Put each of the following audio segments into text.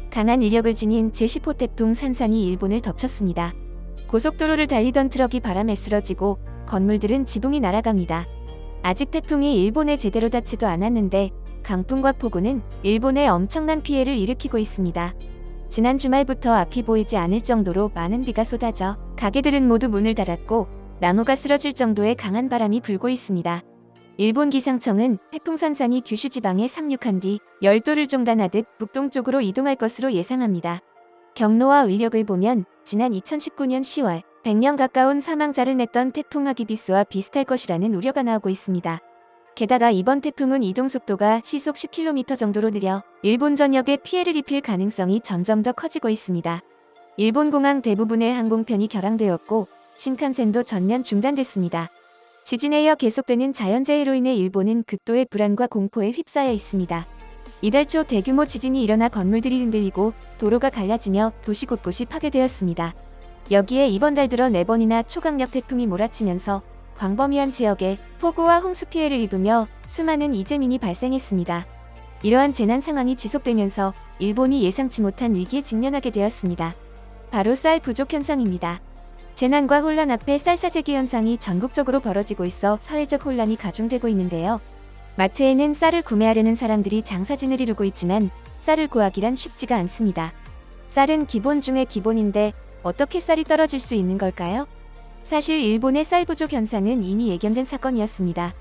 강한 위력을 지닌 제10호 태풍 산산이 일본을 덮쳤습니다. 고속도로를 달리던 트럭이 바람에 쓰러지고 건물들은 지붕이 날아갑니다. 아직 태풍이 일본에 제대로 닿지도 않았는데 강풍과 폭우는 일본에 엄청난 피해를 일으키고 있습니다. 지난 주말부터 앞이 보이지 않을 정도로 많은 비가 쏟아져 가게들은 모두 문을 닫았고 나무가 쓰러질 정도의 강한 바람이 불고 있습니다. 일본 기상청은 태풍 산산이 규슈 지방에 상륙한 뒤 열도를 종단하듯 북동쪽으로 이동할 것으로 예상합니다. 경로와 위력을 보면 지난 2019년 10월 100명 가까운 사망자를 냈던 태풍 하기비스와 비슷할 것이라는 우려가 나오고 있습니다. 게다가 이번 태풍은 이동 속도가 시속 10km 정도로 느려 일본 전역에 피해를 입힐 가능성이 점점 더 커지고 있습니다. 일본 공항 대부분의 항공편이 결항되었고 신칸센도 전면 중단됐습니다. 지진에 이어 계속되는 자연재해로 인해 일본은 극도의 불안과 공포에 휩싸여 있습니다. 이달 초 대규모 지진이 일어나 건물들이 흔들리고 도로가 갈라지며 도시 곳곳이 파괴되었습니다. 여기에 이번 달 들어 4번이나 초강력 태풍이 몰아치면서 광범위한 지역에 폭우와 홍수 피해를 입으며 수많은 이재민이 발생했습니다. 이러한 재난 상황이 지속되면서 일본이 예상치 못한 위기에 직면하게 되었습니다. 바로 쌀 부족 현상입니다. 재난과 혼란 앞에 쌀 사재기 현상이 전국적으로 벌어지고 있어 사회적 혼란이 가중되고 있는데요. 마트에는 쌀을 구매하려는 사람들이 장사진을 이루고 있지만 쌀을 구하기란 쉽지가 않습니다. 쌀은 기본 중의 기본인데 어떻게 쌀이 떨어질 수 있는 걸까요? 사실 일본의 쌀 부족 현상은 이미 예견된 사건이었습니다.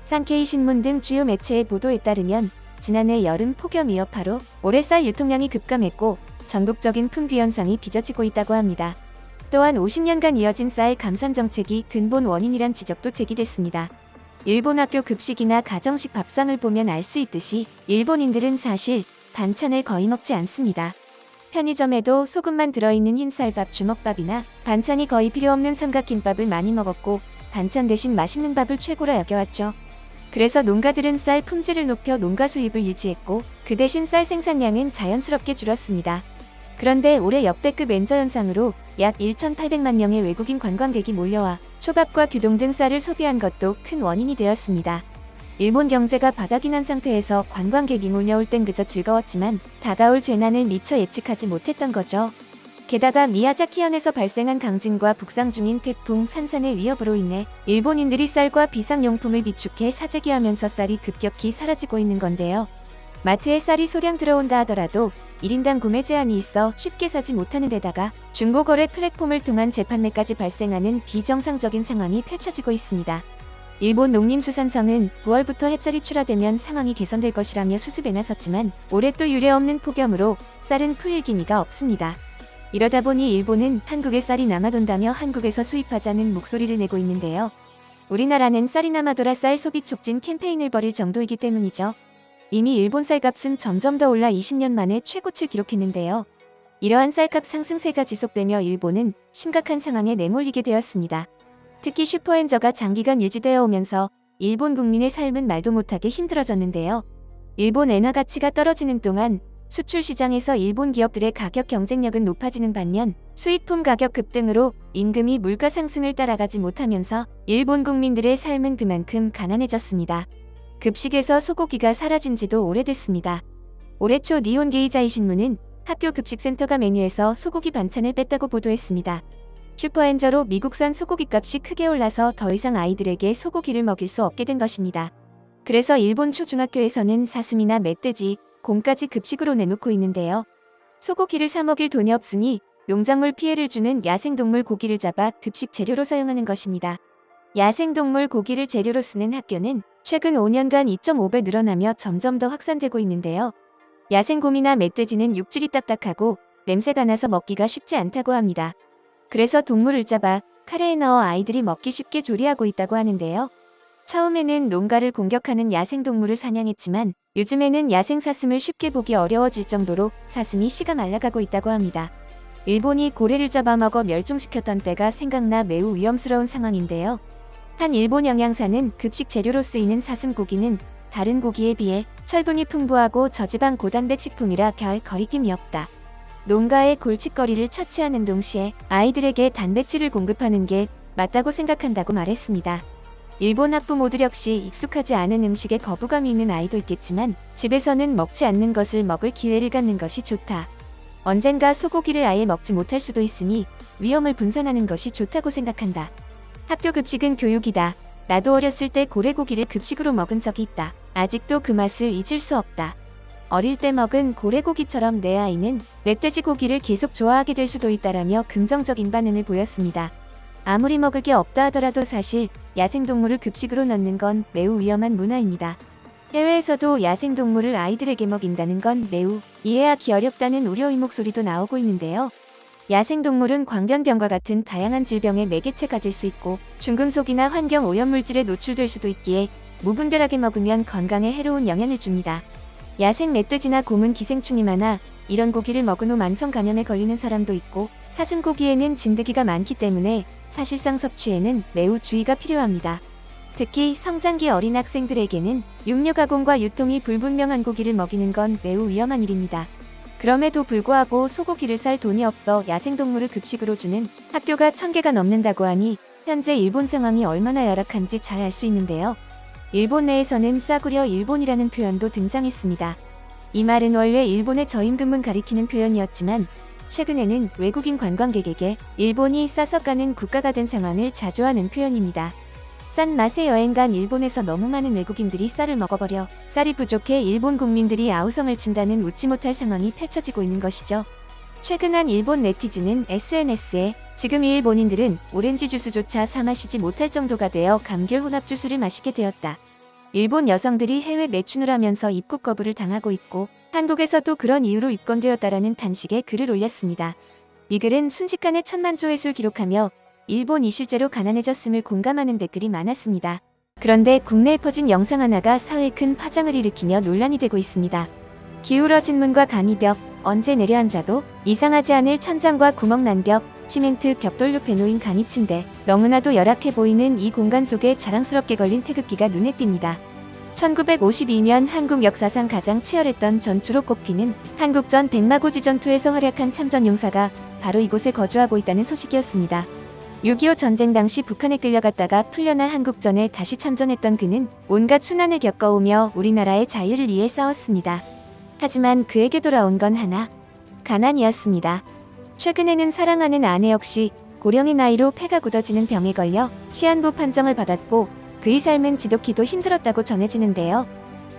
산케이 신문 등 주요 매체의 보도에 따르면 지난해 여름 폭염 여파로 올해 쌀 유통량이 급감했고 전국적인 품귀 현상이 빚어지고 있다고 합니다. 또한 50년간 이어진 쌀 감산 정책이 근본 원인이란 지적도 제기됐습니다. 일본 학교 급식이나 가정식 밥상을 보면 알 수 있듯이 일본인들은 사실 반찬을 거의 먹지 않습니다. 편의점에도 소금만 들어있는 흰쌀밥 주먹밥이나 반찬이 거의 필요 없는 삼각김밥을 많이 먹었고 반찬 대신 맛있는 밥을 최고라 여겨왔죠. 그래서 농가들은 쌀 품질을 높여 농가 수입을 유지했고 그 대신 쌀 생산량은 자연스럽게 줄었습니다. 그런데 올해 역대급 엔저 현상으로 약 1,800만 명의 외국인 관광객이 몰려와 초밥과 규동 등 쌀을 소비한 것도 큰 원인이 되었습니다. 일본 경제가 바닥이 난 상태에서 관광객이 몰려올 땐 그저 즐거웠지만 다가올 재난을 미처 예측하지 못했던 거죠. 게다가 미야자키현에서 발생한 강진과 북상 중인 태풍 산산의 위협으로 인해 일본인들이 쌀과 비상용품을 비축해 사재기하면서 쌀이 급격히 사라지고 있는 건데요. 마트에 쌀이 소량 들어온다 하더라도 1인당 구매 제한이 있어 쉽게 사지 못하는 데다가 중고거래 플랫폼을 통한 재판매까지 발생하는 비정상적인 상황이 펼쳐지고 있습니다. 일본 농림수산성은 9월부터 햅쌀이 출하되면 상황이 개선될 것이라며 수습에 나섰지만 올해 또 유례없는 폭염으로 쌀은 풀릴 기미가 없습니다. 이러다 보니 일본은 한국에 쌀이 남아돈다며 한국에서 수입하자는 목소리를 내고 있는데요. 우리나라는 쌀이 남아돌아 쌀 소비 촉진 캠페인을 벌일 정도이기 때문이죠. 이미 일본 쌀값은 점점 더 올라 20년 만에 최고치를 기록했는데요. 이러한 쌀값 상승세가 지속되며 일본은 심각한 상황에 내몰리게 되었습니다. 특히 슈퍼엔저가 장기간 유지되어 오면서 일본 국민의 삶은 말도 못하게 힘들어졌는데요. 일본 엔화 가치가 떨어지는 동안 수출 시장에서 일본 기업들의 가격 경쟁력은 높아지는 반면 수입품 가격 급등으로 임금이 물가 상승을 따라가지 못하면서 일본 국민들의 삶은 그만큼 가난해졌습니다. 급식에서 소고기가 사라진 지도 오래됐습니다. 올해 초 니혼 게이자이 신문은 학교 급식센터가 메뉴에서 소고기 반찬을 뺐다고 보도했습니다. 슈퍼엔저로 미국산 소고기 값이 크게 올라서 더 이상 아이들에게 소고기를 먹일 수 없게 된 것입니다. 그래서 일본 초중학교에서는 사슴이나 멧돼지, 곰까지 급식으로 내놓고 있는데요. 소고기를 사 먹일 돈이 없으니 농작물 피해를 주는 야생동물 고기를 잡아 급식 재료로 사용하는 것입니다. 야생동물 고기를 재료로 쓰는 학교는 최근 5년간 2.5배 늘어나며 점점 더 확산되고 있는데요. 야생곰이나 멧돼지는 육질이 딱딱하고 냄새가 나서 먹기가 쉽지 않다고 합니다. 그래서 동물을 잡아 카레에 넣어 아이들이 먹기 쉽게 조리하고 있다고 하는데요. 처음에는 농가를 공격하는 야생동물을 사냥했지만 요즘에는 야생 사슴을 쉽게 보기 어려워질 정도로 사슴이 씨가 말라가고 있다고 합니다. 일본이 고래를 잡아먹어 멸종시켰던 때가 생각나 매우 위험스러운 상황인데요. 한 일본 영양사는 급식 재료로 쓰이는 사슴 고기는 다른 고기에 비해 철분이 풍부하고 저지방 고단백 식품이라 별 거리낌이 없다. 농가의 골칫거리를 처치하는 동시에 아이들에게 단백질을 공급하는 게 맞다고 생각한다고 말했습니다. 일본 학부모들 역시 익숙하지 않은 음식에 거부감이 있는 아이도 있겠지만 집에서는 먹지 않는 것을 먹을 기회를 갖는 것이 좋다. 언젠가 소고기를 아예 먹지 못할 수도 있으니 위험을 분산하는 것이 좋다고 생각한다. 학교 급식은 교육이다. 나도 어렸을 때 고래고기를 급식으로 먹은 적이 있다. 아직도 그 맛을 잊을 수 없다. 어릴 때 먹은 고래고기처럼 내 아이는 멧돼지고기를 계속 좋아하게 될 수도 있다라며 긍정적인 반응을 보였습니다. 아무리 먹을 게 없다 하더라도 사실 야생동물을 급식으로 넣는 건 매우 위험한 문화입니다. 해외에서도 야생동물을 아이들에게 먹인다는 건 매우 이해하기 어렵다는 우려의 목소리도 나오고 있는데요. 야생동물은 광견병과 같은 다양한 질병의 매개체가 될 수 있고 중금속이나 환경 오염물질에 노출될 수도 있기에 무분별하게 먹으면 건강에 해로운 영향을 줍니다. 야생 멧돼지나 곰은 기생충이 많아 이런 고기를 먹은 후 만성 감염에 걸리는 사람도 있고 사슴고기에는 진드기가 많기 때문에 사실상 섭취에는 매우 주의가 필요합니다. 특히 성장기 어린 학생들에게는 육류 가공과 유통이 불분명한 고기를 먹이는 건 매우 위험한 일입니다. 그럼에도 불구하고 소고기를 살 돈이 없어 야생동물을 급식으로 주는 학교가 1000개가 넘는다고 하니 현재 일본 상황이 얼마나 열악한지 잘 알 수 있는데요. 일본 내에서는 싸구려 일본이라는 표현도 등장했습니다. 이 말은 원래 일본의 저임금을 가리키는 표현이었지만 최근에는 외국인 관광객에게 일본이 싸서 가는 국가가 된 상황을 자조하는 표현입니다. 싼 맛에 여행 간 일본에서 너무 많은 외국인들이 쌀을 먹어버려 쌀이 부족해 일본 국민들이 아우성을 친다는 웃지 못할 상황이 펼쳐지고 있는 것이죠. 최근 한 일본 네티즌은 SNS에 지금 이 일본인들은 오렌지 주스조차 사 마시지 못할 정도가 되어 감귤 혼합 주스를 마시게 되었다. 일본 여성들이 해외 매춘을 하면서 입국 거부를 당하고 있고 한국에서도 그런 이유로 입건되었다라는 단식의 글을 올렸습니다. 이 글은 순식간에 1000만 조회수를 기록하며 일본이 실제로 가난해졌음을 공감하는 댓글이 많았습니다. 그런데 국내에 퍼진 영상 하나가 사회에 큰 파장을 일으키며 논란이 되고 있습니다. 기울어진 문과 간이벽, 언제 내려앉아도 이상하지 않을 천장과 구멍 난 벽, 시멘트 벽돌 옆에 놓인 간이 침대, 너무나도 열악해 보이는 이 공간 속에 자랑스럽게 걸린 태극기가 눈에 띕니다. 1952년 한국 역사상 가장 치열했던 전투로 꼽히는 한국전 백마고지 전투에서 활약한 참전용사가 바로 이곳에 거주하고 있다는 소식이었습니다. 6.25 전쟁 당시 북한에 끌려갔다가 풀려난 한국전에 다시 참전했던 그는 온갖 순환을 겪어오며 우리나라의 자유를 위해 싸웠습니다. 하지만 그에게 돌아온 건 하나, 가난이었습니다. 최근에는 사랑하는 아내 역시 고령의 나이로 폐가 굳어지는 병에 걸려 시한부 판정을 받았고 그의 삶은 지독히도 힘들었다고 전해지는데요.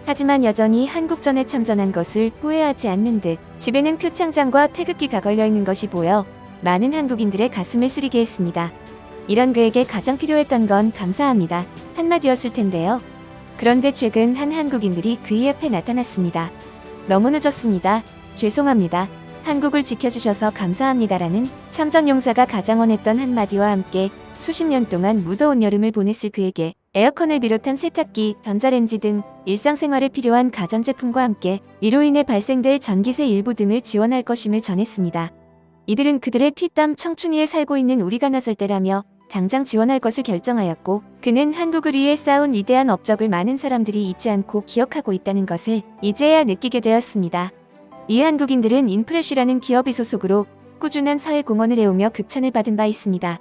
하지만 여전히 한국전에 참전한 것을 후회하지 않는 듯 집에는 표창장과 태극기가 걸려있는 것이 보여 많은 한국인들의 가슴을 쓰리게 했습니다. 이런 그에게 가장 필요했던 건 감사합니다 한마디였을 텐데요. 그런데 최근 한 한국인들이 그의 옆에 나타났습니다. 너무 늦었습니다. 죄송합니다. 한국을 지켜주셔서 감사합니다라는 참전용사가 가장 원했던 한마디와 함께 수십 년 동안 무더운 여름을 보냈을 그에게 에어컨을 비롯한 세탁기, 전자레인지 등 일상생활에 필요한 가전제품과 함께 이로 인해 발생될 전기세 일부 등을 지원할 것임을 전했습니다. 이들은 그들의 피땀 청춘 위에 살고 있는 우리가 나설 때라며 당장 지원할 것을 결정하였고 그는 한국을 위해 쌓은 위대한 업적을 많은 사람들이 잊지 않고 기억하고 있다는 것을 이제야 느끼게 되었습니다. 이 한국인들은 인프레쉬라는 기업의 소속으로 꾸준한 사회 공헌을 해오며 극찬을 받은 바 있습니다.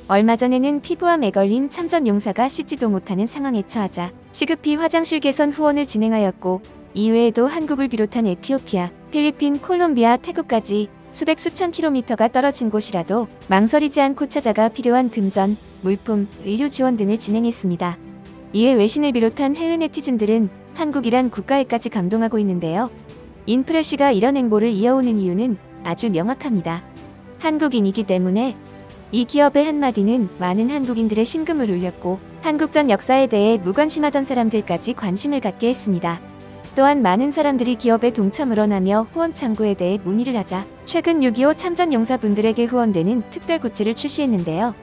얼마 전에는 피부암에 걸린 참전용사가 씻지도 못하는 상황에 처하자 시급히 화장실 개선 후원을 진행하였고 이외에도 한국을 비롯한 에티오피아, 필리핀, 콜롬비아, 태국까지 수백 수천 킬로미터가 떨어진 곳이라도 망설이지 않고 찾아가 필요한 금전, 물품, 의료 지원 등을 진행했습니다. 이에 외신을 비롯한 해외 네티즌들은 한국이란 국가에까지 감동하고 있는데요. 인프레쉬가 이런 행보를 이어오는 이유는 아주 명확합니다. 한국인이기 때문에. 이 기업의 한마디는 많은 한국인들의 심금을 울렸고 한국전 역사에 대해 무관심하던 사람들까지 관심을 갖게 했습니다. 또한 많은 사람들이 기업에 동참을 원하며 후원 창구에 대해 문의를 하자 최근 6.25 참전용사분들에게 후원되는 특별 굿즈를 출시했는데요.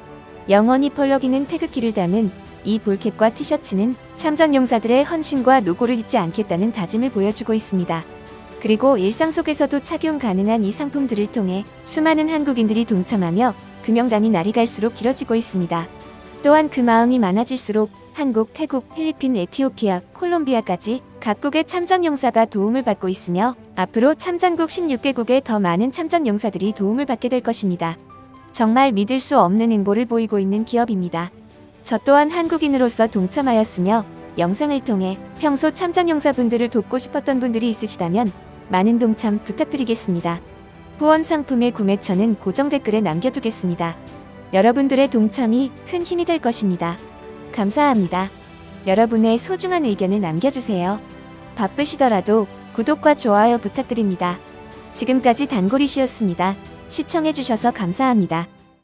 영원히 펄럭이는 태극기를 담은 이 볼캡과 티셔츠는 참전용사들의 헌신과 노고를 잊지 않겠다는 다짐을 보여주고 있습니다. 그리고 일상 속에서도 착용 가능한 이 상품들을 통해 수많은 한국인들이 동참하며 금명단이 날이 갈수록 길어지고 있습니다. 또한 그 마음이 많아질수록 한국, 태국, 필리핀, 에티오피아, 콜롬비아까지 각국의 참전용사가 도움을 받고 있으며 앞으로 참전국 16개국의 더 많은 참전용사들이 도움을 받게 될 것입니다. 정말 믿을 수 없는 행보를 보이고 있는 기업입니다. 저 또한 한국인으로서 동참하였으며 영상을 통해 평소 참전용사분들을 돕고 싶었던 분들이 있으시다면 많은 동참 부탁드리겠습니다. 후원 상품의 구매처는 고정 댓글에 남겨두겠습니다. 여러분들의 동참이 큰 힘이 될 것입니다. 감사합니다. 여러분의 소중한 의견을 남겨주세요. 바쁘시더라도 구독과 좋아요 부탁드립니다. 지금까지 단골이시였습니다. 시청해주셔서 감사합니다.